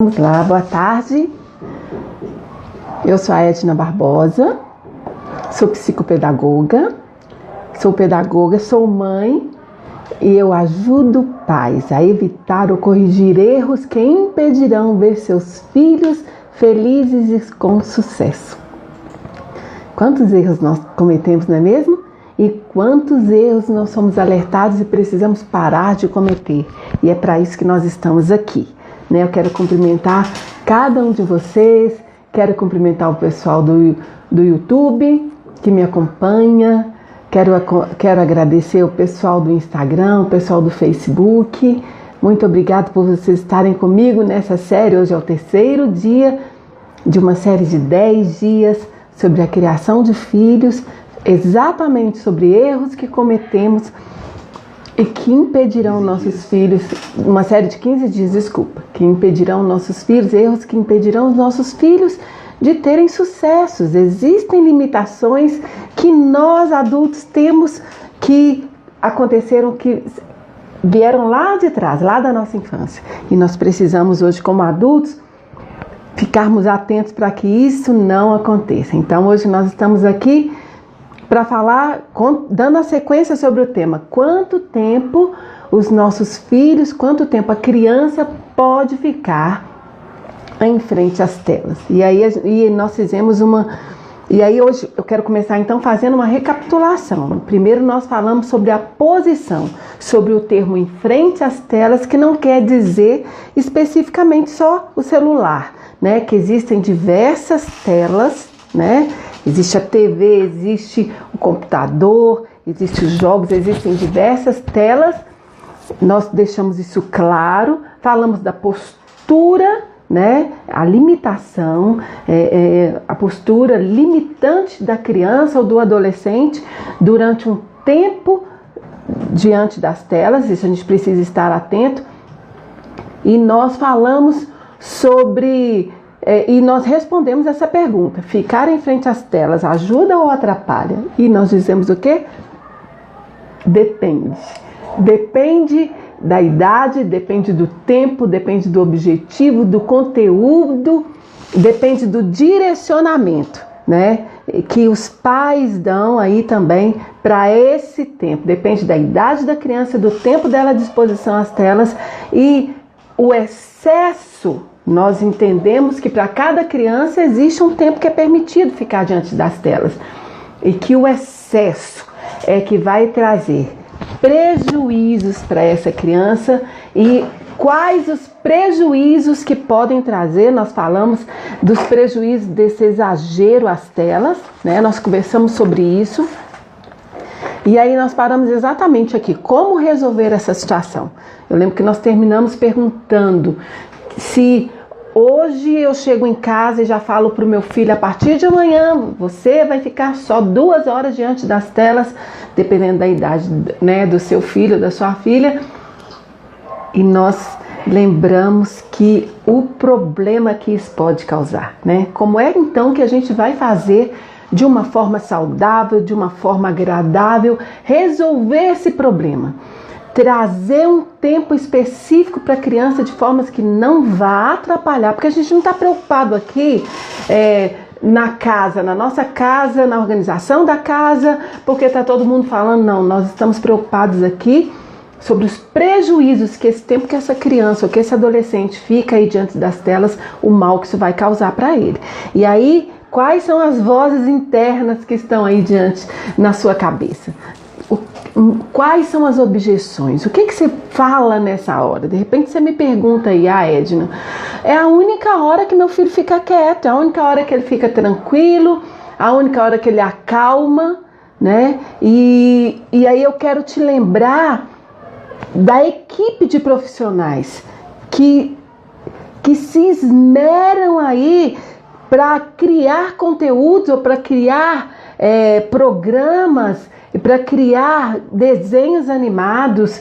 Vamos lá, boa tarde. Eu sou a Edna Barbosa, sou psicopedagoga, sou mãe e eu ajudo pais a evitar ou corrigir erros que impedirão ver seus filhos felizes e com sucesso. Quantos erros nós cometemos, não é mesmo? E quantos erros nós somos alertados e precisamos parar de cometer. E é para isso que nós estamos aqui. Eu quero cumprimentar cada um de vocês, quero cumprimentar o pessoal do YouTube que me acompanha, quero agradecer o pessoal do Instagram, o pessoal do Facebook. Muito obrigado por vocês estarem comigo nessa série. Hoje é o terceiro dia de uma série de 10 dias sobre a criação de filhos, exatamente sobre erros que cometemos e que impedirão nossos filhos, uma série de 15 dias, que impedirão nossos filhos, erros que impedirão os nossos filhos de terem sucessos. Existem limitações que nós adultos temos, que aconteceram, que vieram lá de trás, lá da nossa infância. E nós precisamos hoje, como adultos, ficarmos atentos para que isso não aconteça. Então hoje nós estamos aqui para falar, dando a sequência sobre o tema: quanto tempo os nossos filhos, quanto tempo a criança pode ficar em frente às telas. E nós fizemos e aí hoje eu quero começar então fazendo uma recapitulação. Primeiro nós falamos sobre a posição, sobre o termo em frente às telas, que não quer dizer especificamente só o celular, né? Que existem diversas telas, né? Existe a TV, existe o computador, existem os jogos, existem diversas telas. Nós deixamos isso claro, falamos da postura, né? A limitação, a postura limitante da criança ou do adolescente durante um tempo diante das telas. Isso a gente precisa estar atento. E nós falamos sobre... e nós respondemos essa pergunta: ficar em frente às telas ajuda ou atrapalha? E nós dizemos o quê? Depende. Depende da idade, depende do tempo, depende do objetivo, do conteúdo, depende do direcionamento, né? Que os pais dão aí também para esse tempo. Depende da idade da criança, do tempo dela à disposição às telas. E o excesso, nós entendemos que para cada criança existe um tempo que é permitido ficar diante das telas. E que o excesso é que vai trazer prejuízos para essa criança. E quais os prejuízos que podem trazer? Nós falamos dos prejuízos desse exagero às telas, né? Nós conversamos sobre isso. E aí nós paramos exatamente aqui. Como resolver essa situação? Eu lembro que nós terminamos perguntando se hoje eu chego em casa e já falo para o meu filho: a partir de amanhã você vai ficar só 2 horas diante das telas, dependendo da idade, né, do seu filho, da sua filha. E nós lembramos que o problema que isso pode causar, né? Como é então que a gente vai fazer de uma forma saudável, de uma forma agradável, resolver esse problema? Trazer um tempo específico para a criança de formas que não vá atrapalhar, porque a gente não está preocupado aqui na casa, na nossa casa, na organização da casa, porque está todo mundo falando. Não, nós estamos preocupados aqui sobre os prejuízos que esse tempo que essa criança ou que esse adolescente fica aí diante das telas, o mal que isso vai causar para ele. E aí, quais são as vozes internas que estão aí na sua cabeça? Quais são as objeções? O que você fala nessa hora? De repente você me pergunta aí: Edna, é a única hora que meu filho fica quieto, é a única hora que ele fica tranquilo, a única hora que ele acalma, né? E aí eu quero te lembrar da equipe de profissionais que se esmeram aí para criar conteúdos ou para criar programas, para criar desenhos animados,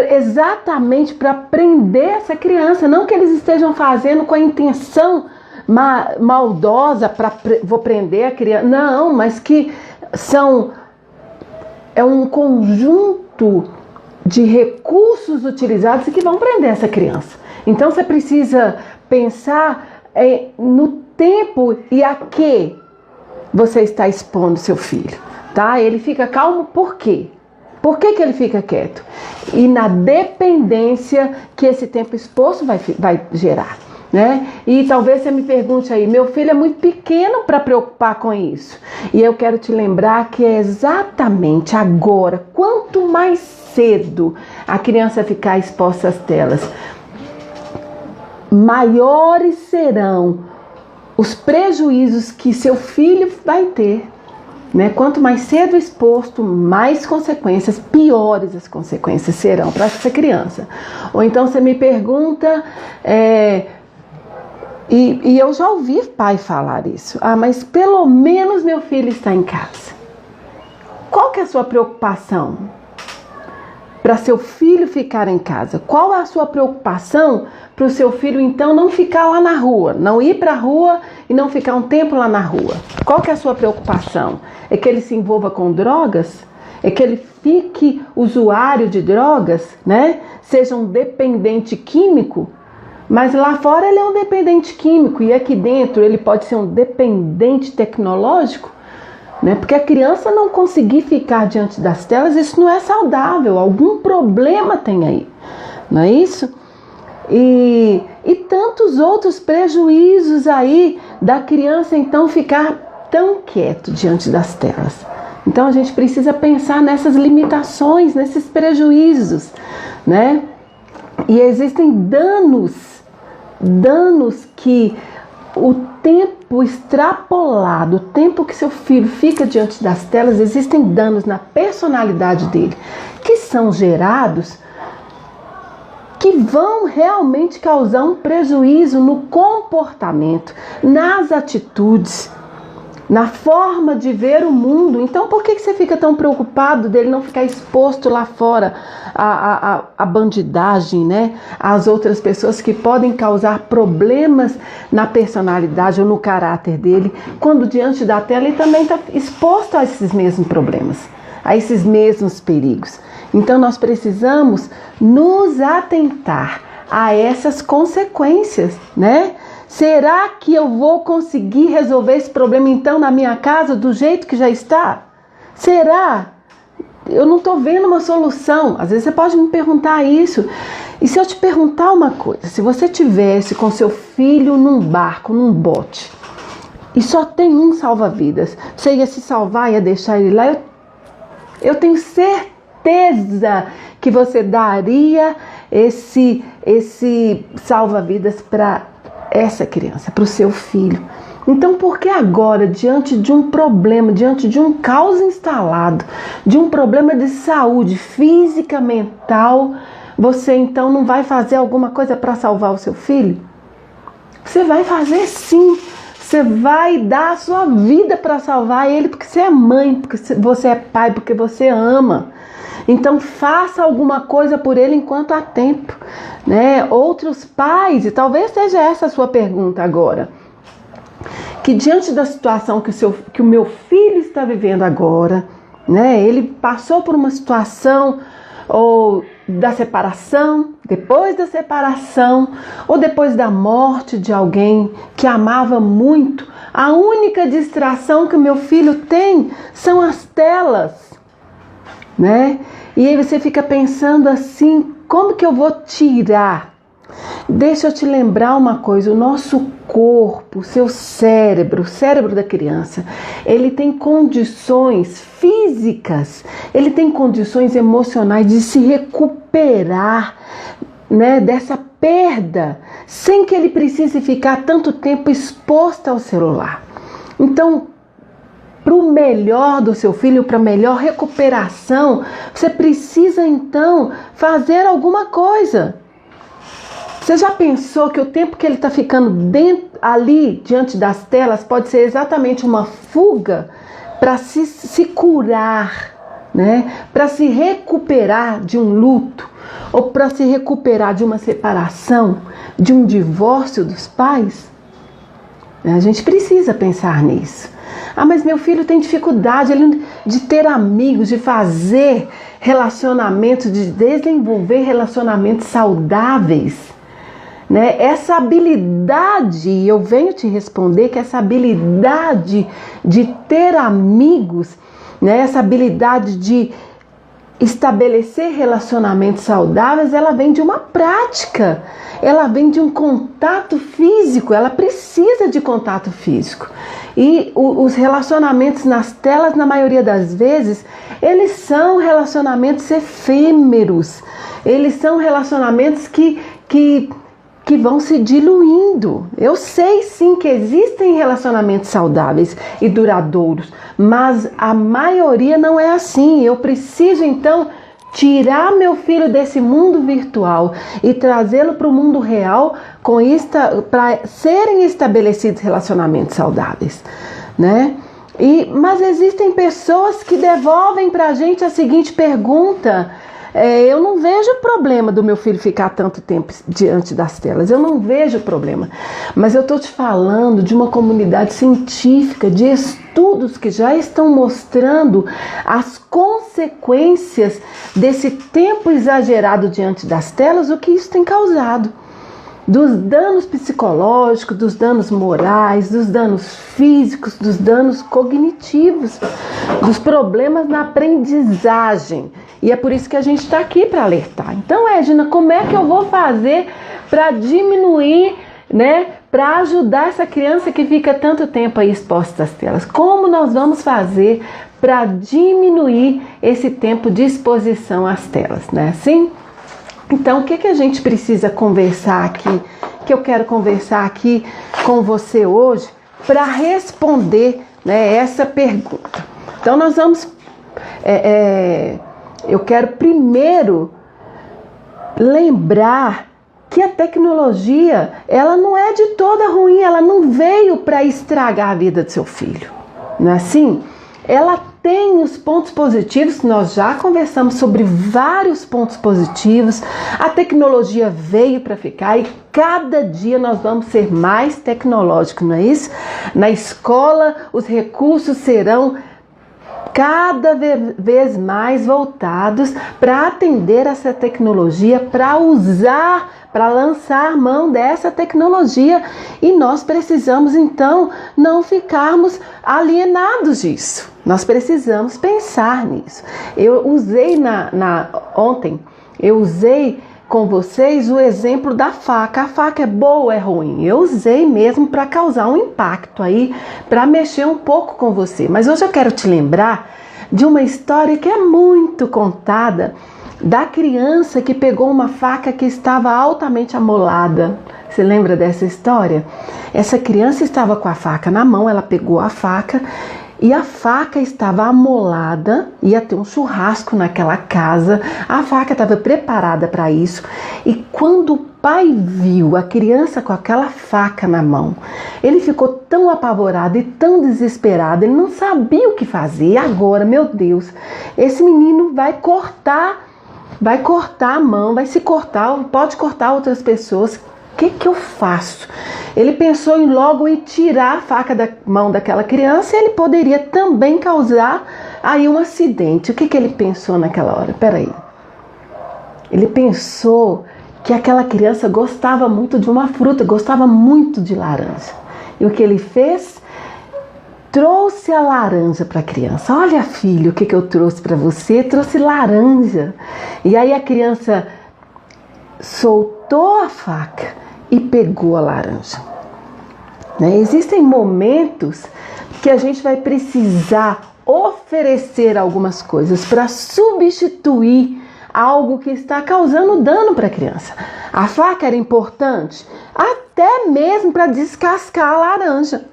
exatamente para prender essa criança. Não que eles estejam fazendo com a intenção maldosa vou prender a criança, não, mas que é um conjunto de recursos utilizados que vão prender essa criança. Então você precisa pensar no tempo e a que você está expondo seu filho, tá? Ele fica calmo por quê? Por que ele fica quieto? E na dependência que esse tempo exposto vai gerar, né? E talvez você me pergunte aí, meu filho é muito pequeno para preocupar com isso. E eu quero te lembrar que é exatamente agora, quanto mais cedo a criança ficar exposta às telas, maiores serão os prejuízos que seu filho vai ter, né? Quanto mais cedo exposto, mais consequências, piores as consequências serão para essa criança. Ou então você me pergunta, e eu já ouvi pai falar isso, mas pelo menos meu filho está em casa. Qual que é a sua preocupação para seu filho ficar em casa? Qual é a sua preocupação para o seu filho então não ficar lá na rua, não ir para a rua e não ficar um tempo lá na rua? Qual que é a sua preocupação? É que ele se envolva com drogas? É que ele fique usuário de drogas, né? Seja um dependente químico? Mas lá fora ele é um dependente químico e aqui dentro ele pode ser um dependente tecnológico? Né? Porque a criança não conseguir ficar diante das telas, isso não é saudável, algum problema tem aí, não é isso? E tantos outros prejuízos aí da criança então ficar tão quieto diante das telas. Então a gente precisa pensar nessas limitações, nesses prejuízos, né? E existem danos que o tempo extrapolado, o tempo que seu filho fica diante das telas, existem danos na personalidade dele, que são gerados, que vão realmente causar um prejuízo no comportamento, nas atitudes, na forma de ver o mundo. Então por que você fica tão preocupado dele não ficar exposto lá fora à bandidagem, né? Às outras pessoas que podem causar problemas na personalidade ou no caráter dele, quando diante da tela ele também está exposto a esses mesmos problemas, a esses mesmos perigos. Então nós precisamos nos atentar a essas consequências, né? Será que eu vou conseguir resolver esse problema então na minha casa do jeito que já está? Será? Eu não estou vendo uma solução. Às vezes você pode me perguntar isso. E se eu te perguntar uma coisa, se você tivesse com seu filho num barco, num bote, e só tem um salva-vidas, você ia se salvar, ia deixar ele lá, eu tenho certeza que você daria esse salva-vidas para essa criança, para o seu filho. Então, por que agora, diante de um problema, diante de um caos instalado, de um problema de saúde física, mental, você então não vai fazer alguma coisa para salvar o seu filho? Você vai fazer sim. Você vai dar a sua vida para salvar ele, porque você é mãe, porque você é pai, porque você ama. Então faça alguma coisa por ele enquanto há tempo, né? Outros pais, e talvez seja essa a sua pergunta agora, que diante da situação que o meu filho está vivendo agora, né? Ele passou por uma situação ou da separação, depois da separação, ou depois da morte de alguém que amava muito. A única distração que o meu filho tem são as telas, né? E aí você fica pensando assim, como que eu vou tirar? Deixa eu te lembrar uma coisa, o nosso corpo, o seu cérebro, o cérebro da criança, ele tem condições físicas, ele tem condições emocionais de se recuperar, né, dessa perda, sem que ele precise ficar tanto tempo exposto ao celular. Então, para o melhor do seu filho, para a melhor recuperação, você precisa então fazer alguma coisa. Você já pensou que o tempo que ele está ficando ali diante das telas pode ser exatamente uma fuga para se curar, né? Para se recuperar de um luto, ou para se recuperar de uma separação, de um divórcio dos pais? A gente precisa pensar nisso. Mas meu filho tem dificuldade de ter amigos, de fazer relacionamentos, de desenvolver relacionamentos saudáveis. né? Essa habilidade, eu venho te responder que essa habilidade de ter amigos, né? Essa habilidade de estabelecer relacionamentos saudáveis, ela vem de uma prática, ela vem de um contato físico, ela precisa de contato físico. E os relacionamentos nas telas, na maioria das vezes, eles são relacionamentos efêmeros, eles são relacionamentos que vão se diluindo. Eu sei sim que existem relacionamentos saudáveis e duradouros, mas a maioria não é assim. Eu preciso então tirar meu filho desse mundo virtual e trazê-lo para o mundo real para serem estabelecidos relacionamentos saudáveis, né? Mas existem pessoas que devolvem para a gente a seguinte pergunta: eu não vejo problema do meu filho ficar tanto tempo diante das telas, eu não vejo problema, mas eu estou te falando de uma comunidade científica, de estudos que já estão mostrando as consequências desse tempo exagerado diante das telas, o que isso tem causado. Dos danos psicológicos, dos danos morais, dos danos físicos, dos danos cognitivos, dos problemas na aprendizagem. E é por isso que a gente está aqui para alertar. Então, Edna, como é que eu vou fazer para diminuir, né, para ajudar essa criança que fica tanto tempo aí exposta às telas? Como nós vamos fazer para diminuir esse tempo de exposição às telas, né? Sim? Então, o que a gente precisa conversar aqui, que eu quero conversar aqui com você hoje para responder, né, essa pergunta. Então, nós vamos... eu quero primeiro lembrar que a tecnologia, ela não é de toda ruim, ela não veio para estragar a vida do seu filho, não é assim? Ela tem os pontos positivos, nós já conversamos sobre vários pontos positivos. A tecnologia veio para ficar e cada dia nós vamos ser mais tecnológicos, não é isso? Na escola, os recursos serão cada vez mais voltados para atender essa tecnologia, para usar, para lançar mão dessa tecnologia, e nós precisamos então não ficarmos alienados disso. Nós precisamos pensar nisso. Eu usei ontem, eu usei com vocês o exemplo da faca. A faca é boa ou é ruim? Eu usei mesmo para causar um impacto aí, para mexer um pouco com você. Mas hoje eu quero te lembrar de uma história que é muito contada, da criança que pegou uma faca que estava altamente amolada. Você lembra dessa história? Essa criança estava com a faca na mão, ela pegou a faca e a faca estava amolada, ia ter um churrasco naquela casa, a faca estava preparada para isso. E quando o pai viu a criança com aquela faca na mão, ele ficou tão apavorado e tão desesperado, ele não sabia o que fazer. E agora, meu Deus, esse menino vai cortar a mão, vai se cortar, pode cortar outras pessoas. O que eu faço? Ele pensou em logo em tirar a faca da mão daquela criança, e ele poderia também causar aí um acidente. O que ele pensou naquela hora? Peraí. Ele pensou que aquela criança gostava muito de uma fruta, gostava muito de laranja. E o que ele fez? Trouxe a laranja para a criança. Olha, filho, o que eu trouxe para você? Trouxe laranja. E aí a criança soltou a faca e pegou a laranja. Né? Existem momentos que a gente vai precisar oferecer algumas coisas para substituir algo que está causando dano para a criança. A faca era importante até mesmo para descascar a laranja.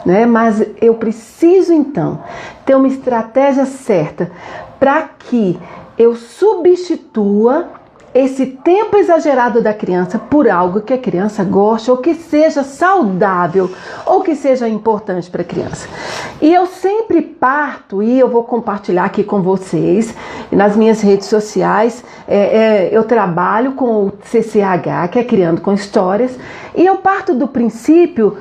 Né? Mas eu preciso então ter uma estratégia certa para que eu substitua esse tempo exagerado da criança por algo que a criança goste, ou que seja saudável, ou que seja importante para a criança. E eu sempre parto, e eu vou compartilhar aqui com vocês, nas minhas redes sociais, eu trabalho com o CCH, que é Criando com Histórias, e eu parto do princípio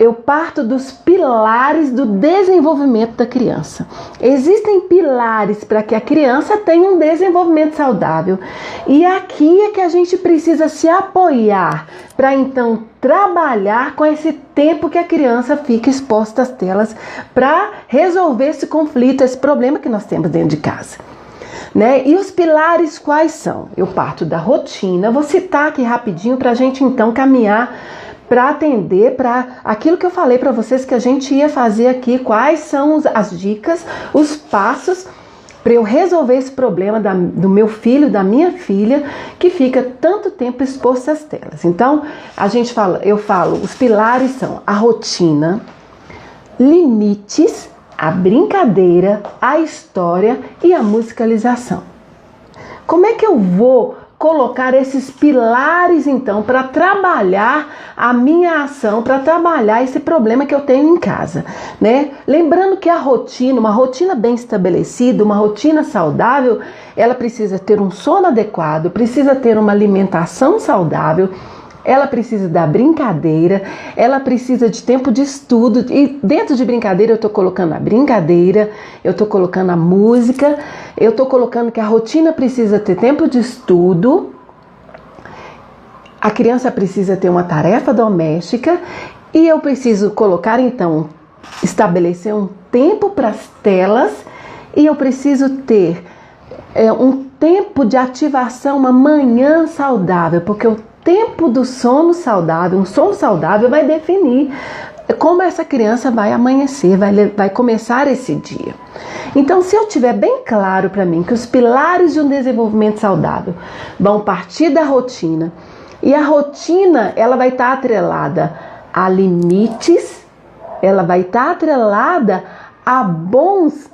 eu parto dos pilares do desenvolvimento da criança. Existem pilares para que a criança tenha um desenvolvimento saudável. E aqui é que a gente precisa se apoiar para então trabalhar com esse tempo que a criança fica exposta às telas para resolver esse conflito, esse problema que nós temos dentro de casa. Né? E os pilares quais são? Eu parto da rotina, vou citar aqui rapidinho para a gente então caminhar para atender para aquilo que eu falei para vocês que a gente ia fazer aqui, quais são as dicas, os passos para eu resolver esse problema do meu filho, da minha filha, que fica tanto tempo exposto às telas. Então, eu falo, os pilares são a rotina, limites, a brincadeira, a história e a musicalização. Como é que eu vou colocar esses pilares então para trabalhar a minha ação, para trabalhar esse problema que eu tenho em casa, né? Lembrando que a rotina, uma rotina bem estabelecida, uma rotina saudável, ela precisa ter um sono adequado, precisa ter uma alimentação saudável, ela precisa da brincadeira, ela precisa de tempo de estudo, e dentro de brincadeira eu estou colocando a brincadeira, eu estou colocando a música, eu estou colocando que a rotina precisa ter tempo de estudo, a criança precisa ter uma tarefa doméstica e eu preciso colocar então, estabelecer um tempo para as telas e eu preciso ter um tempo de ativação, uma manhã saudável, porque o tempo do sono saudável, um sono saudável vai definir como essa criança vai amanhecer, vai começar esse dia. Então, se eu tiver bem claro para mim que os pilares de um desenvolvimento saudável vão partir da rotina, e a rotina ela vai estar atrelada a limites, ela vai estar atrelada a bons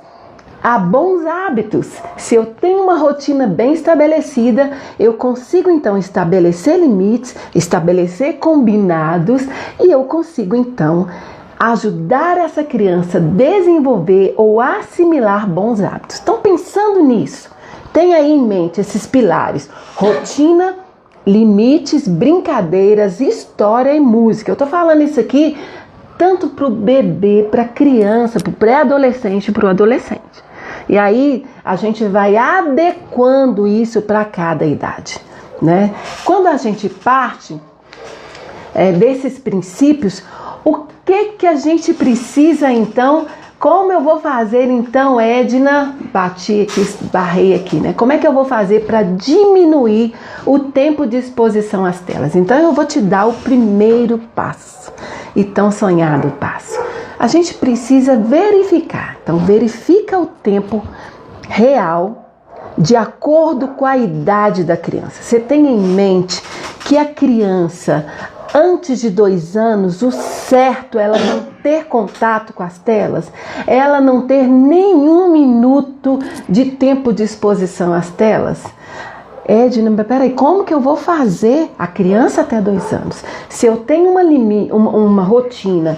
hábitos. Se eu tenho uma rotina bem estabelecida, eu consigo então estabelecer limites, estabelecer combinados e eu consigo então ajudar essa criança a desenvolver ou assimilar bons hábitos. Então, pensando nisso, tenha aí em mente esses pilares: rotina, limites, brincadeiras, história e música. Eu tô falando isso aqui tanto para o bebê, para a criança, para o pré-adolescente e para o adolescente. E aí a gente vai adequando isso para cada idade, né? Quando a gente parte desses princípios, o que a gente precisa então? Como eu vou fazer então, Edna? Bati aqui, esbarrei aqui, né? Como é que eu vou fazer para diminuir o tempo de exposição às telas? Então eu vou te dar o primeiro passo, e tão sonhado passo. A gente precisa verificar. Então verifica o tempo real de acordo com a idade da criança. Você tem em mente que a criança, antes de 2 anos, o certo é ela não ter contato com as telas, ela não ter nenhum minuto de tempo de exposição às telas. Edna, peraí, como que eu vou fazer a criança até 2 anos? Se eu tenho uma rotina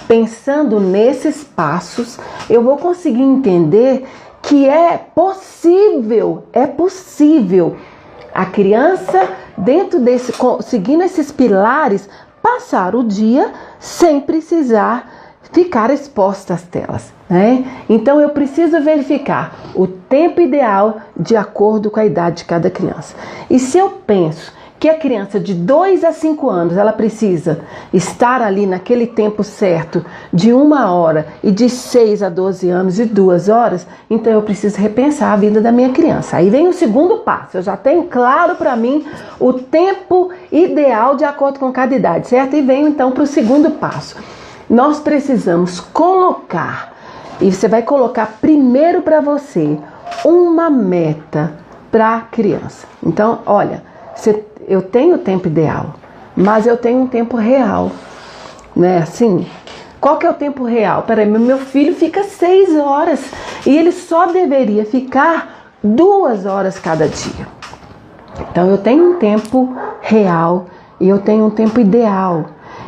pensando nesses passos, eu vou conseguir entender que é possível a criança, seguindo esses pilares, passar o dia sem precisar ficar exposta às telas, né? Então eu preciso verificar o tempo ideal de acordo com a idade de cada criança. E se eu penso que a criança de 2 a 5 anos, ela precisa estar ali naquele tempo certo de 1 hora, e de 6 a 12 anos de 2 horas, então eu preciso repensar a vida da minha criança. Aí vem o segundo passo, eu já tenho claro para mim o tempo ideal de acordo com cada idade, certo? E venho então para o segundo passo. Nós precisamos colocar, e você vai colocar primeiro para você, uma meta para a criança. Então, olha, eu tenho o tempo ideal, mas eu tenho um tempo real, né? Assim, qual que é o tempo real? Peraí, meu filho fica 6 horas e ele só deveria ficar 2 horas cada dia. Então eu tenho um tempo real e eu tenho um tempo ideal.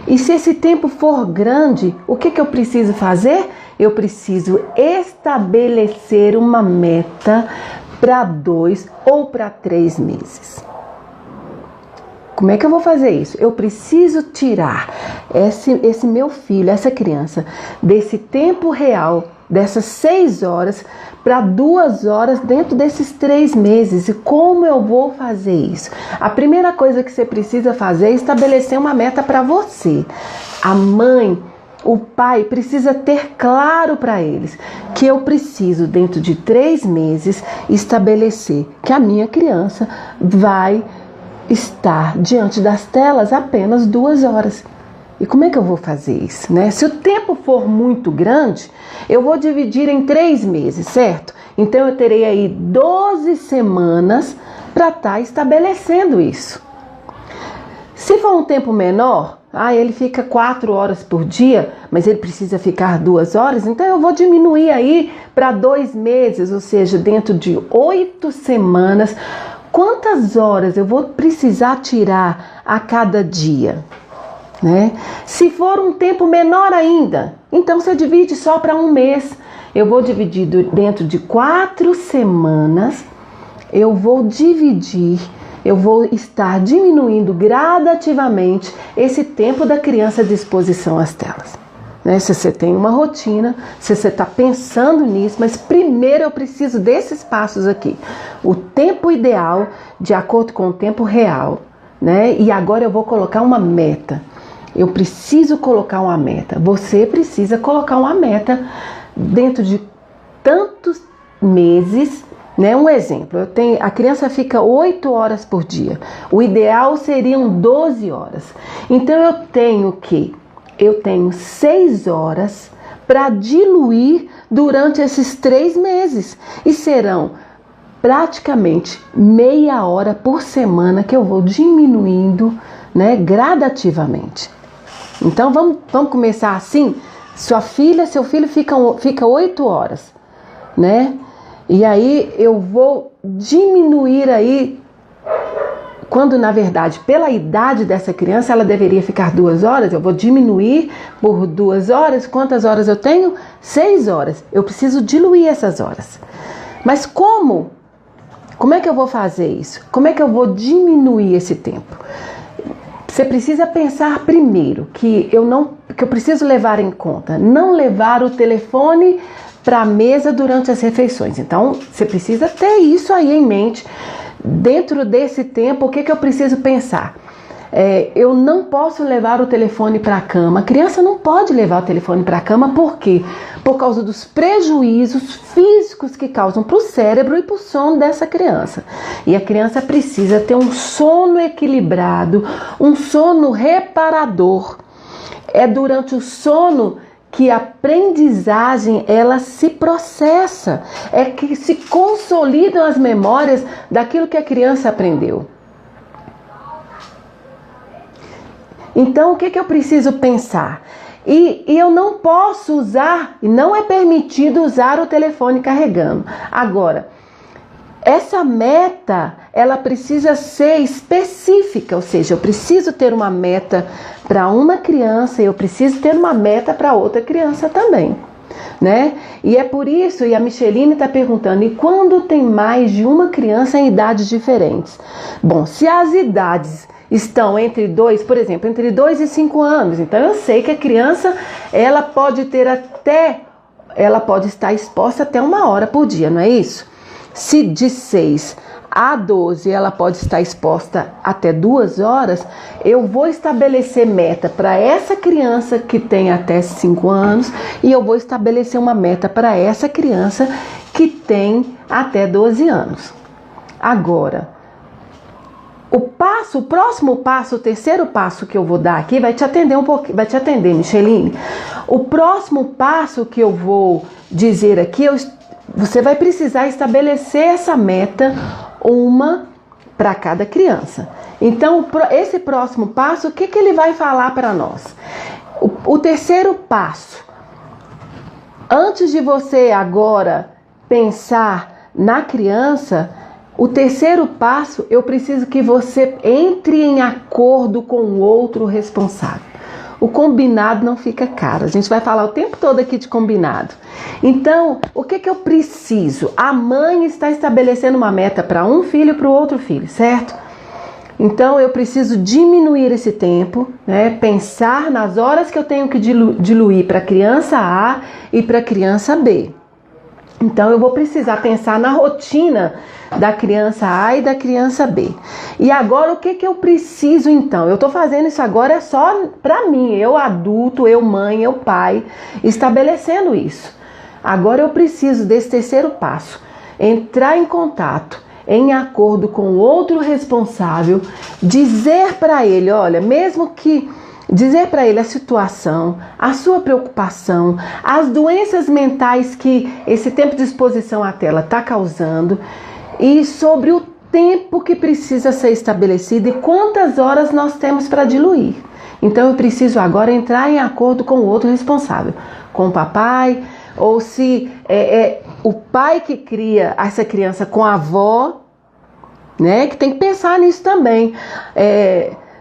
E se esse tempo for grande, o que eu preciso fazer? Eu preciso estabelecer uma meta para 2 ou para 3 meses. Como é que eu vou fazer isso? Eu preciso tirar esse meu filho, essa criança, desse tempo real, dessas 6 horas, para 2 horas dentro desses 3 meses. E como eu vou fazer isso? A primeira coisa que você precisa fazer é estabelecer uma meta para você. A mãe, o pai precisa ter claro para eles que eu preciso, dentro de 3 meses, estabelecer que a minha criança vai estar diante das telas apenas 2 horas. E como é que eu vou fazer isso, né? Se o tempo for muito grande, eu vou dividir em 3 meses, certo? Então eu terei aí 12 semanas para estar estabelecendo isso. Se for um tempo menor, ele fica 4 horas por dia, mas ele precisa ficar 2 horas, então eu vou diminuir aí para 2 meses, ou seja, dentro de 8 semanas, quantas horas eu vou precisar tirar a cada dia, né? Se for um tempo menor ainda, então você divide só para 1 mês. Eu vou dividir dentro de 4 semanas, eu vou estar diminuindo gradativamente esse tempo da criança de exposição às telas. Né? Se você tem uma rotina, se você está pensando nisso, mas primeiro eu preciso desses passos aqui. O tempo ideal de acordo com o tempo real, né? E agora eu vou colocar uma meta. Eu preciso colocar uma meta. Você precisa colocar uma meta dentro de tantos meses, né? Um exemplo, a criança fica 8 horas por dia. O ideal seriam 12 horas. Então eu tenho 6 horas para diluir durante esses 3 meses. E serão praticamente meia hora por semana que eu vou diminuindo, né, gradativamente. Então vamos começar assim. Seu filho fica 8 horas, né? E aí eu vou diminuir aí, quando na verdade pela idade dessa criança ela deveria ficar 2 horas, eu vou diminuir por 2 horas. Quantas horas eu tenho? 6 horas. Eu preciso diluir essas horas. Mas como? Como é que eu vou fazer isso? Como é que eu vou diminuir esse tempo? Você precisa pensar primeiro que eu preciso levar em conta, não levar o telefone para a mesa durante as refeições. Então, você precisa ter isso aí em mente. Dentro desse tempo, o que eu preciso pensar? Eu não posso levar o telefone para a cama. A criança não pode levar o telefone para a cama, por quê? Por causa dos prejuízos físicos que causam para o cérebro e para o sono dessa criança. E a criança precisa ter um sono equilibrado, um sono reparador. É durante o sono que a aprendizagem ela se processa, é que se consolidam as memórias daquilo que a criança aprendeu. Então, o que eu preciso pensar? E eu não posso usar, e não é permitido usar o telefone carregando. Agora, essa meta, ela precisa ser específica, ou seja, eu preciso ter uma meta para uma criança e eu preciso ter uma meta para outra criança também, né? E é por isso, e a Micheline está perguntando, e quando tem mais de uma criança em idades diferentes? Bom, se as idades estão entre 2, por exemplo, entre 2 e 5 anos, então eu sei que a criança, ela pode estar exposta até 1 hora por dia, não é isso? Se de 6 a 12 ela pode estar exposta até 2 horas, eu vou estabelecer meta para essa criança que tem até 5 anos e eu vou estabelecer uma meta para essa criança que tem até 12 anos. Agora, o próximo passo, o terceiro passo que eu vou dar aqui vai te atender um pouquinho, vai te atender, Micheline. O próximo passo que eu vou dizer aqui, você vai precisar estabelecer essa meta, uma para cada criança. Então, esse próximo passo, o que ele vai falar para nós? O terceiro passo, antes de você agora pensar na criança, o terceiro passo, eu preciso que você entre em acordo com o outro responsável. O combinado não fica caro. A gente vai falar o tempo todo aqui de combinado. Então, o que eu preciso? A mãe está estabelecendo uma meta para um filho e para o outro filho, certo? Então eu preciso diminuir esse tempo, né? Pensar nas horas que eu tenho que diluir para a criança A e para a criança B. Então eu vou precisar pensar na rotina da criança A e da criança B. E agora o que eu preciso então? Eu estou fazendo isso agora só para mim, eu adulto, eu mãe, eu pai, estabelecendo isso. Agora eu preciso desse terceiro passo, entrar em contato, em acordo com o outro responsável, dizer para ele, olha, mesmo que dizer para ele a situação, a sua preocupação, as doenças mentais que esse tempo de exposição à tela está causando e sobre o tempo que precisa ser estabelecido e quantas horas nós temos para diluir. Então eu preciso agora entrar em acordo com o outro responsável, com o papai, ou se é o pai que cria essa criança com a avó, né? Que tem que pensar nisso também.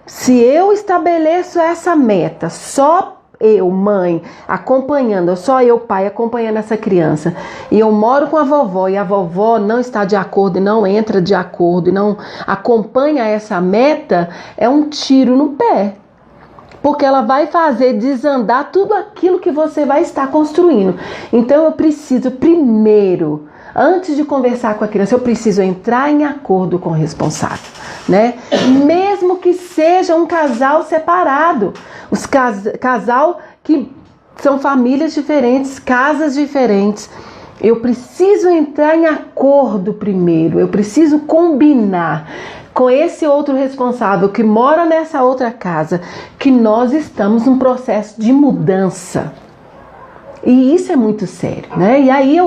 Se eu estabeleço essa meta, só eu, mãe, acompanhando, só eu, pai, acompanhando essa criança, e eu moro com a vovó, e a vovó não está de acordo, e não entra de acordo, e não acompanha essa meta, é um tiro no pé. Porque ela vai fazer desandar tudo aquilo que você vai estar construindo. Então eu preciso primeiro, antes de conversar com a criança, eu preciso entrar em acordo com o responsável, né? Mesmo que seja um casal separado, casal que são famílias diferentes, casas diferentes, eu preciso entrar em acordo primeiro, eu preciso combinar com esse outro responsável que mora nessa outra casa, que nós estamos num processo de mudança. E isso é muito sério, né? E aí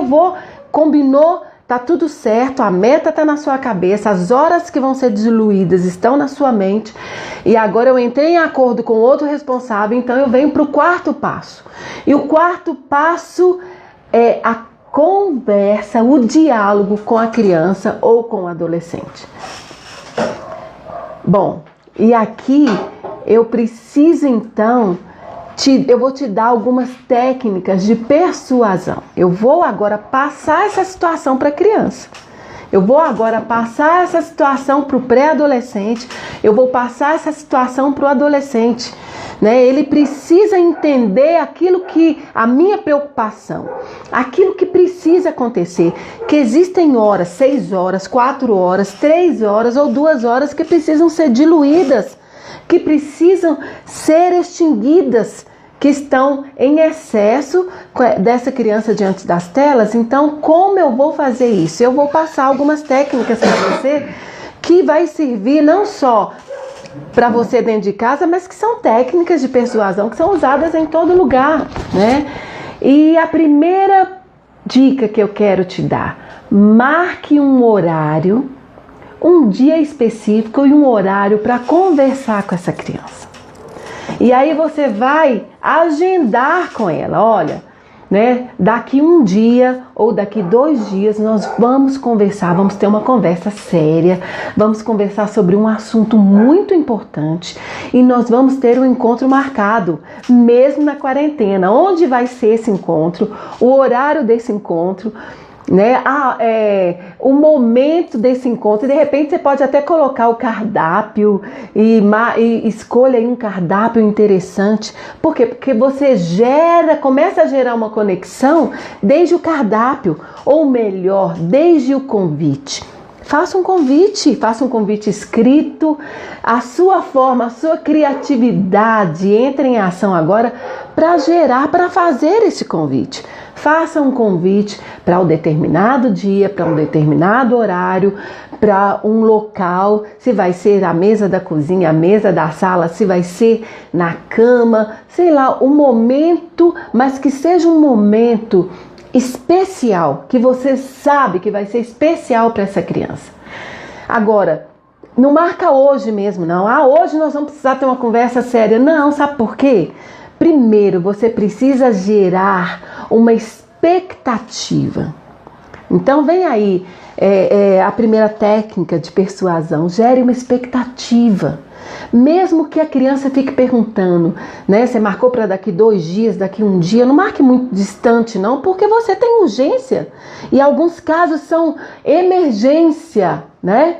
combinou, tá tudo certo, a meta tá na sua cabeça, as horas que vão ser diluídas estão na sua mente, e agora eu entrei em acordo com outro responsável, então eu venho para o quarto passo. E o quarto passo é a conversa, o diálogo com a criança ou com o adolescente. Bom, e aqui eu preciso então, eu vou te dar algumas técnicas de persuasão. Eu vou agora passar essa situação para a criança. Eu vou agora passar essa situação para o pré-adolescente. Eu vou passar essa situação para o adolescente. Né? Ele precisa entender aquilo que, a minha preocupação, aquilo que precisa acontecer, que existem horas, 6 horas, 4 horas, 3 horas ou 2 horas que precisam ser diluídas, que precisam ser extinguidas, que estão em excesso dessa criança diante das telas. Então, como eu vou fazer isso? Eu vou passar algumas técnicas para você que vai servir não só para você dentro de casa, mas que são técnicas de persuasão que são usadas em todo lugar, né? E a primeira dica que eu quero te dar: marque um horário, um dia específico e um horário para conversar com essa criança. E aí você vai agendar com ela, olha, né? Daqui um dia ou daqui 2 dias nós vamos conversar, vamos ter uma conversa séria, vamos conversar sobre um assunto muito importante e nós vamos ter um encontro marcado, mesmo na quarentena. Onde vai ser esse encontro? O horário desse encontro, né? O momento desse encontro. De repente você pode até colocar o cardápio e escolha aí um cardápio interessante. Por quê? Porque você começa a gerar uma conexão desde o cardápio, ou melhor, desde o convite. Faça um convite escrito, a sua forma, a sua criatividade entra em ação agora para fazer esse convite. Faça um convite para um determinado dia, para um determinado horário, para um local, se vai ser a mesa da cozinha, a mesa da sala, se vai ser na cama, sei lá, um momento, mas que seja um momento especial, que você sabe que vai ser especial para essa criança. Agora, não marca hoje mesmo, não. Hoje nós vamos precisar ter uma conversa séria. Não, sabe por quê? Primeiro, você precisa gerar uma expectativa. Então, vem aí a primeira técnica de persuasão. Gere uma expectativa. Mesmo que a criança fique perguntando, né? Você marcou para daqui 2 dias, daqui 1 dia, não marque muito distante não, porque você tem urgência. E alguns casos são emergência, né?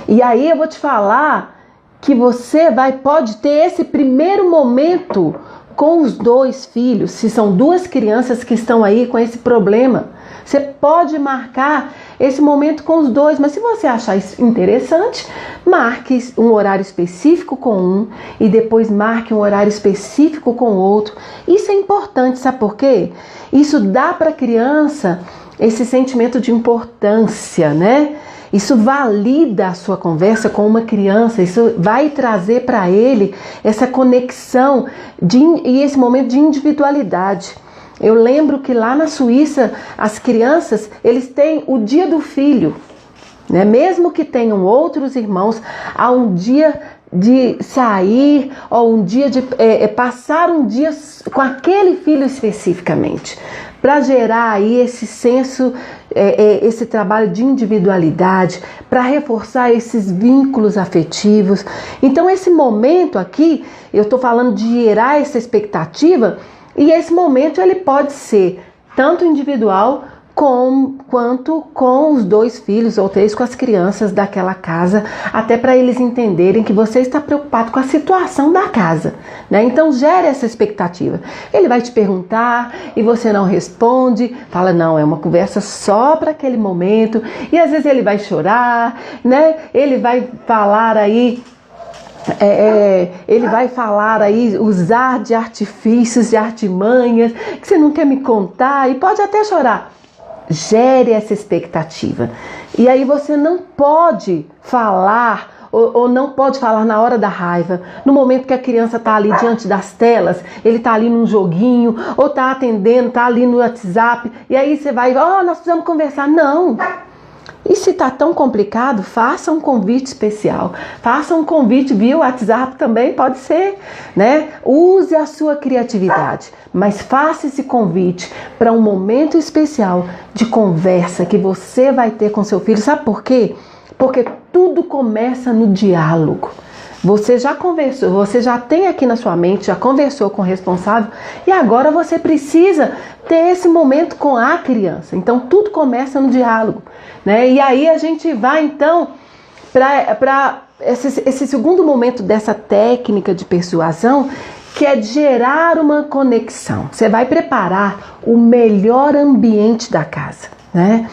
E aí eu vou te falar que você pode ter esse primeiro momento com os dois filhos, se são duas crianças que estão aí com esse problema. Você pode marcar esse momento com os dois, mas se você achar isso interessante, marque um horário específico com um e depois marque um horário específico com o outro. Isso é importante, sabe por quê? Isso dá para a criança esse sentimento de importância, né? Isso valida a sua conversa com uma criança, isso vai trazer para ele essa conexão e esse momento de individualidade. Eu lembro que lá na Suíça, as crianças, eles têm o dia do filho, né? Mesmo que tenham outros irmãos, há um dia de sair, ou um dia de passar um dia com aquele filho especificamente, para gerar aí esse senso, esse trabalho de individualidade, para reforçar esses vínculos afetivos. Então esse momento aqui, eu estou falando de gerar essa expectativa, e esse momento ele pode ser tanto individual quanto com os dois filhos ou três, com as crianças daquela casa, até para eles entenderem que você está preocupado com a situação da casa, né? Então gere essa expectativa. Ele vai te perguntar e você não responde, fala não, é uma conversa só para aquele momento, e às vezes ele vai chorar, né? Ele vai falar aí usar de artifícios, de artimanhas que você não quer me contar, e pode até chorar. Gere essa expectativa. E aí você não pode falar ou não pode falar na hora da raiva, no momento que a criança está ali diante das telas, ele está ali num joguinho, ou está atendendo, está ali no WhatsApp, e aí você vai, nós precisamos conversar. Não! E se está tão complicado, faça um convite especial. Faça um convite via WhatsApp também, pode ser, né? Use a sua criatividade, mas faça esse convite para um momento especial de conversa que você vai ter com seu filho. Sabe por quê? Porque tudo começa no diálogo. Você já conversou, você já tem aqui na sua mente, já conversou com o responsável, e agora você precisa ter esse momento com a criança. Então tudo começa no diálogo, né? E aí a gente vai então para esse segundo momento dessa técnica de persuasão, que é gerar uma conexão. Você vai preparar o melhor ambiente da casa, né?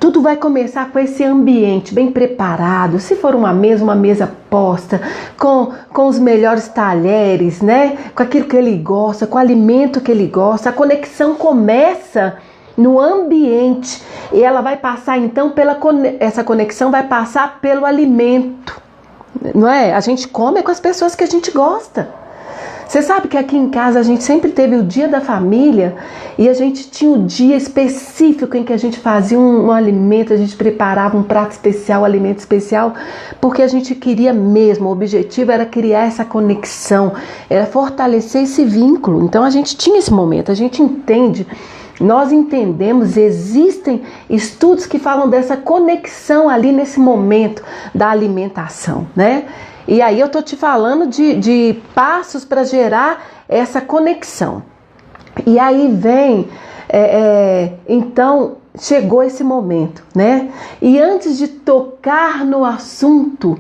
Tudo vai começar com esse ambiente bem preparado. Se for uma mesa posta, com os melhores talheres, né? Com aquilo que ele gosta, com o alimento que ele gosta. A conexão começa no ambiente e ela vai passar então essa conexão vai passar pelo alimento, não é? A gente come com as pessoas que a gente gosta. Você sabe que aqui em casa a gente sempre teve o dia da família e a gente tinha o dia específico em que a gente fazia um alimento, a gente preparava um prato especial, um alimento especial, porque a gente queria mesmo, o objetivo era criar essa conexão, era fortalecer esse vínculo. Então a gente tinha esse momento, a gente entende, nós entendemos, existem estudos que falam dessa conexão ali nesse momento da alimentação, né? E aí eu tô te falando de passos para gerar essa conexão. E aí vem, então chegou esse momento, né? E antes de tocar no assunto,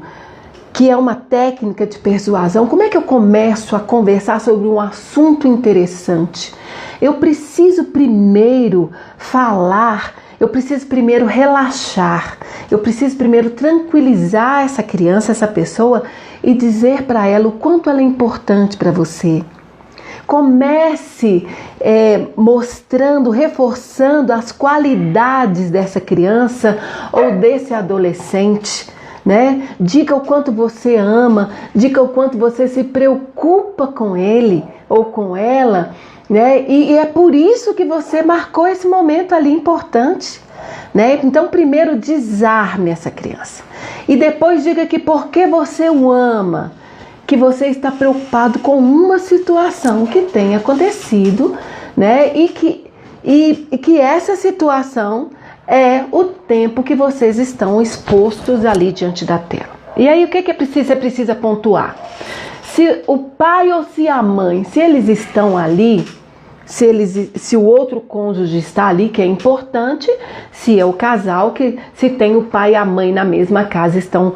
que é uma técnica de persuasão, como é que eu começo a conversar sobre um assunto interessante? Eu preciso primeiro falar, eu preciso primeiro relaxar, eu preciso primeiro tranquilizar essa criança, essa pessoa, e dizer para ela o quanto ela é importante para você. Comece mostrando, reforçando as qualidades dessa criança ou desse adolescente, né? Diga o quanto você ama, diga o quanto você se preocupa com ele ou com ela, né? E é por isso que você marcou esse momento ali importante, né? Então primeiro desarme essa criança e depois diga que porque você o ama, que você está preocupado com uma situação que tenha acontecido, né? E que essa situação é o tempo que vocês estão expostos ali diante da tela. E aí o que é preciso? Você precisa pontuar. Se o pai ou se a mãe, se eles estão ali, se o outro cônjuge está ali, que é importante, se é o casal, se tem o pai e a mãe na mesma casa, estão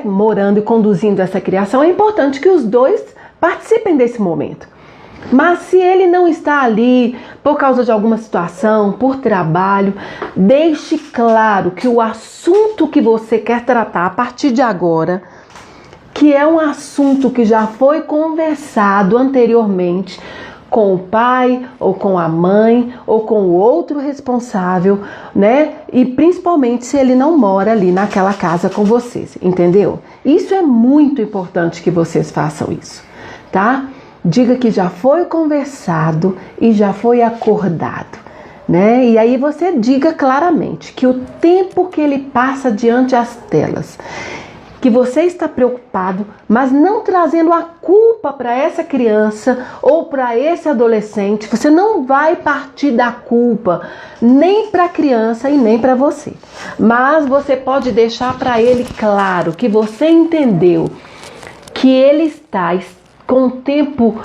morando e conduzindo essa criação, é importante que os dois participem desse momento. Mas se ele não está ali por causa de alguma situação, por trabalho, deixe claro que o assunto que você quer tratar a partir de agora, que é um assunto que já foi conversado anteriormente com o pai, ou com a mãe, ou com o outro responsável, né? E principalmente se ele não mora ali naquela casa com vocês, entendeu? Isso é muito importante que vocês façam isso, tá? Diga que já foi conversado e já foi acordado, né? E aí você diga claramente que o tempo que ele passa diante das telas, que você está preocupado, mas não trazendo a culpa para essa criança ou para esse adolescente. Você não vai partir da culpa nem para a criança e nem para você. Mas você pode deixar para ele claro que você entendeu que ele está com o tempo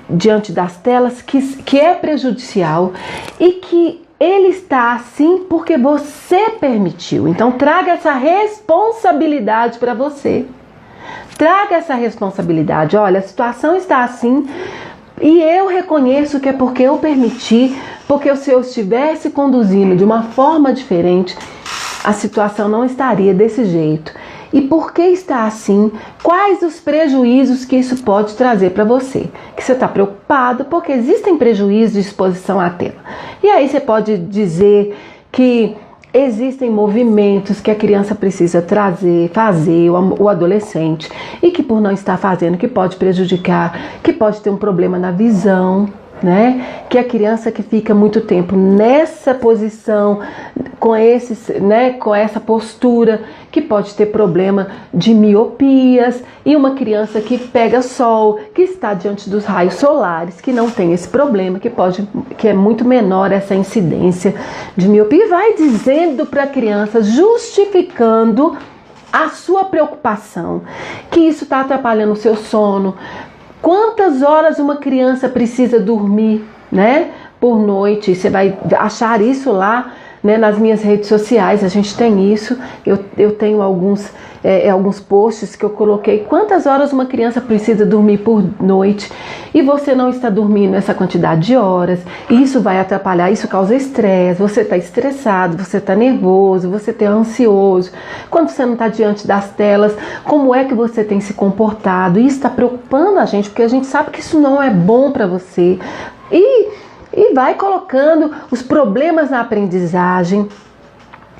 diante das telas que é prejudicial e que ele está assim porque você permitiu. Então traga essa responsabilidade para você. Traga essa responsabilidade. Olha, a situação está assim e eu reconheço que é porque eu permiti, porque se eu estivesse conduzindo de uma forma diferente, a situação não estaria desse jeito. E por que está assim? Quais os prejuízos que isso pode trazer para você? Que você está preocupado porque existem prejuízos de exposição à tela. E aí você pode dizer que existem movimentos que a criança precisa fazer, o adolescente, e que por não estar fazendo, que pode prejudicar, que pode ter um problema na visão, né? Que a criança que fica muito tempo nessa posição, com essa postura, que pode ter problema de miopias, e uma criança que pega sol, que está diante dos raios solares, que não tem esse problema, que é muito menor essa incidência de miopia, e vai dizendo para a criança, justificando a sua preocupação, que isso está atrapalhando o seu sono. Quantas horas uma criança precisa dormir, né, por noite? Você vai achar isso lá, né, nas minhas redes sociais, a gente tem isso. Eu tenho alguns posts que eu coloquei. Quantas horas uma criança precisa dormir por noite? E você não está dormindo essa quantidade de horas. E isso vai atrapalhar, isso causa estresse. Você está estressado, você está nervoso, você está ansioso. Quando você não está diante das telas, como é que você tem se comportado? Isso está preocupando a gente, porque a gente sabe que isso não é bom para você. E vai colocando os problemas na aprendizagem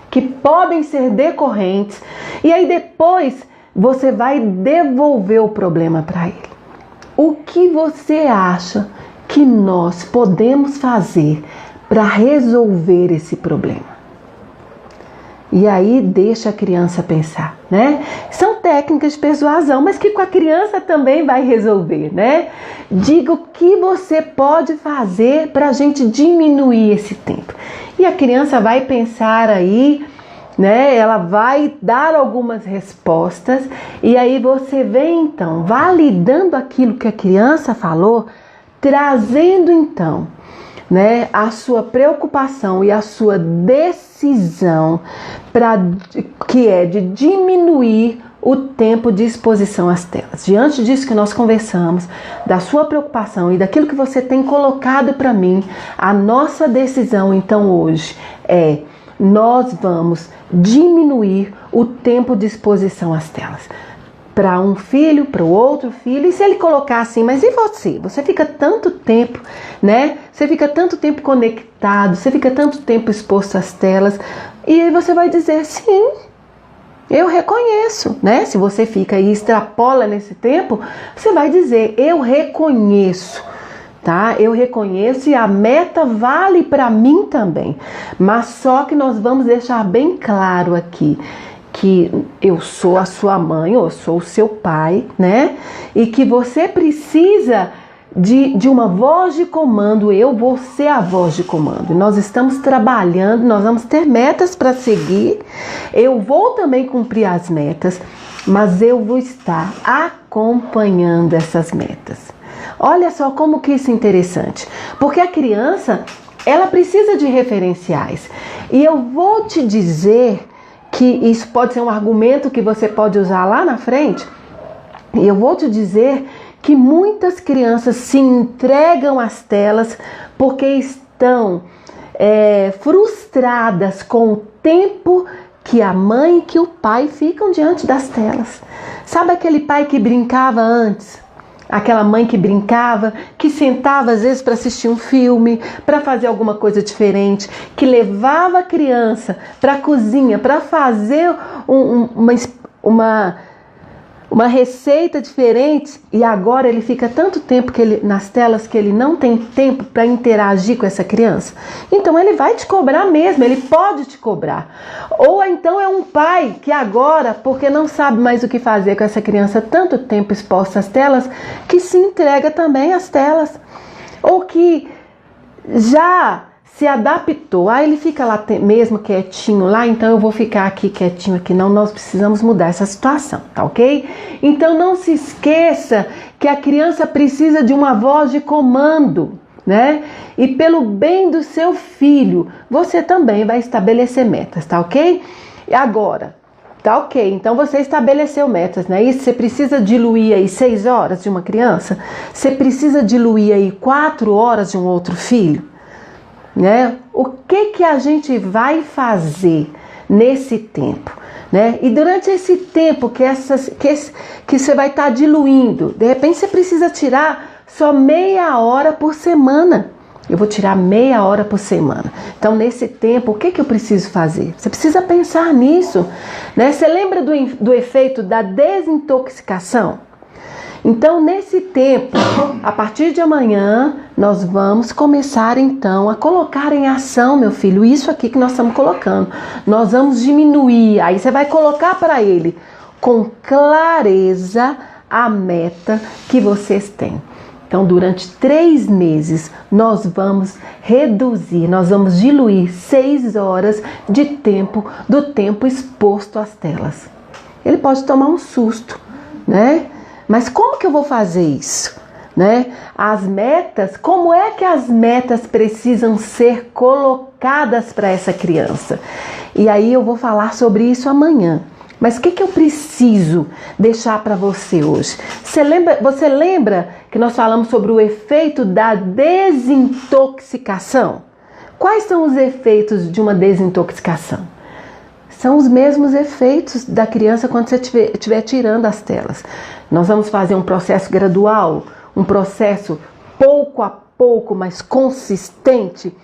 que podem ser decorrentes. E aí depois você vai devolver o problema para ele. O que você acha que nós podemos fazer para resolver esse problema? E aí deixa a criança pensar, né? São técnicas de persuasão, mas que com a criança também vai resolver, né? Diga o que você pode fazer para a gente diminuir esse tempo. E a criança vai pensar aí, né? Ela vai dar algumas respostas e aí você vem então validando aquilo que a criança falou, trazendo então, né, a sua preocupação e a sua decisão que é de diminuir o tempo de exposição às telas. Diante disso que nós conversamos, da sua preocupação e daquilo que você tem colocado para mim, a nossa decisão então hoje é: nós vamos diminuir o tempo de exposição às telas. Para um filho, para o outro filho, e se ele colocar assim, mas e você? Você fica tanto tempo, né? Você fica tanto tempo conectado, você fica tanto tempo exposto às telas, e aí você vai dizer, sim, eu reconheço, né? Se você fica e extrapola nesse tempo, você vai dizer, eu reconheço, tá? Eu reconheço e a meta vale para mim também, mas só que nós vamos deixar bem claro aqui, que eu sou a sua mãe, ou eu sou o seu pai, né? E que você precisa de uma voz de comando, eu vou ser a voz de comando. Nós estamos trabalhando, nós vamos ter metas para seguir, eu vou também cumprir as metas, mas eu vou estar acompanhando essas metas. Olha só como que isso é interessante. Porque a criança, ela precisa de referenciais. E eu vou te dizer que isso pode ser um argumento que você pode usar lá na frente. E eu vou te dizer que muitas crianças se entregam às telas porque estão frustradas com o tempo que a mãe e que o pai ficam diante das telas. Sabe aquele pai que brincava antes? Aquela mãe que brincava, que sentava às vezes para assistir um filme, para fazer alguma coisa diferente, que levava a criança para a cozinha para fazer uma receita diferente, e agora ele fica tanto tempo nas telas que ele não tem tempo para interagir com essa criança. Então ele vai te cobrar mesmo, ele pode te cobrar. Ou então é um pai que agora, porque não sabe mais o que fazer com essa criança tanto tempo exposta às telas, que se entrega também às telas. Ou que já se adaptou, ele fica lá mesmo quietinho lá, então eu vou ficar aqui quietinho aqui, não, nós precisamos mudar essa situação, tá ok? Então não se esqueça que a criança precisa de uma voz de comando, né? E pelo bem do seu filho, você também vai estabelecer metas, tá ok? E agora, tá ok, então você estabeleceu metas, né? Isso, você precisa diluir aí 6 horas de uma criança? Você precisa diluir aí 4 horas de um outro filho? Né? O que a gente vai fazer nesse tempo, né? E durante esse tempo que você vai estar diluindo, de repente você precisa tirar só meia hora por semana. Eu vou tirar meia hora por semana. Então, nesse tempo, o que eu preciso fazer? Você precisa pensar nisso, né? Você lembra do efeito da desintoxicação? Então, nesse tempo, a partir de amanhã, nós vamos começar então a colocar em ação, meu filho, isso aqui que nós estamos colocando. Nós vamos diminuir, aí você vai colocar para ele com clareza a meta que vocês têm. Então, durante 3 meses, nós vamos reduzir, nós vamos diluir 6 horas de tempo, do tempo exposto às telas. Ele pode tomar um susto, né? Mas como que eu vou fazer isso? Né? As metas, como é que as metas precisam ser colocadas para essa criança? E aí eu vou falar sobre isso amanhã. Mas o que eu preciso deixar para você hoje? Você lembra que nós falamos sobre o efeito da desintoxicação? Quais são os efeitos de uma desintoxicação? São os mesmos efeitos da criança quando você estiver tirando as telas. Nós vamos fazer um processo gradual, um processo pouco a pouco, mas consistente,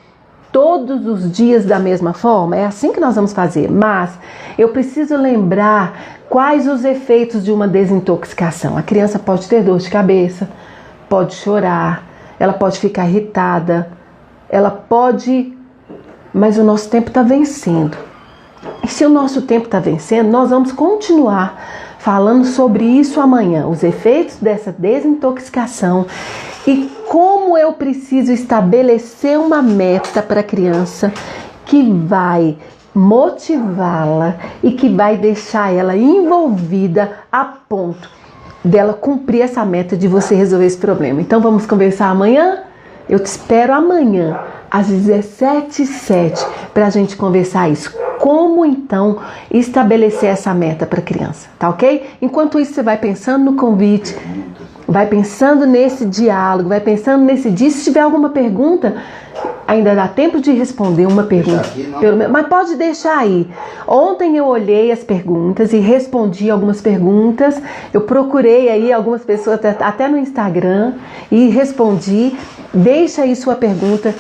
todos os dias da mesma forma. É assim que nós vamos fazer. Mas eu preciso lembrar quais os efeitos de uma desintoxicação. A criança pode ter dor de cabeça, pode chorar, ela pode ficar irritada, ela pode... Mas o nosso tempo está vencendo. E se o nosso tempo está vencendo, nós vamos continuar falando sobre isso amanhã, os efeitos dessa desintoxicação e como eu preciso estabelecer uma meta para a criança que vai motivá-la e que vai deixar ela envolvida a ponto dela cumprir essa meta de você resolver esse problema. Então vamos conversar amanhã? Eu te espero amanhã às 17h07 para a gente conversar isso. Como então estabelecer essa meta para a criança, tá ok? Enquanto isso você vai pensando no convite, vai pensando nesse diálogo, vai pensando nesse dia. Se tiver alguma pergunta, ainda dá tempo de responder uma pergunta, mas pode deixar aí. Ontem eu olhei as perguntas e respondi algumas perguntas. Eu procurei aí algumas pessoas até no Instagram e respondi. Deixa aí sua pergunta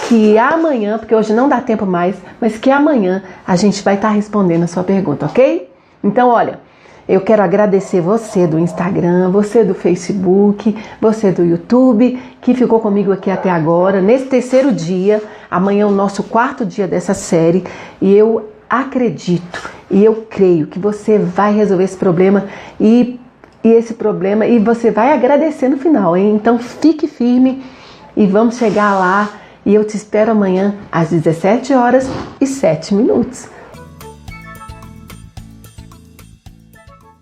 que amanhã, porque hoje não dá tempo mais, mas que amanhã a gente vai estar respondendo a sua pergunta, ok? Então, olha, eu quero agradecer você do Instagram, você do Facebook, você do YouTube, que ficou comigo aqui até agora, nesse 3º dia. Amanhã é o nosso 4º dia dessa série e eu acredito e eu creio que você vai resolver esse problema e você vai agradecer no final, hein? Então fique firme e vamos chegar lá. E eu te espero amanhã às 17h07.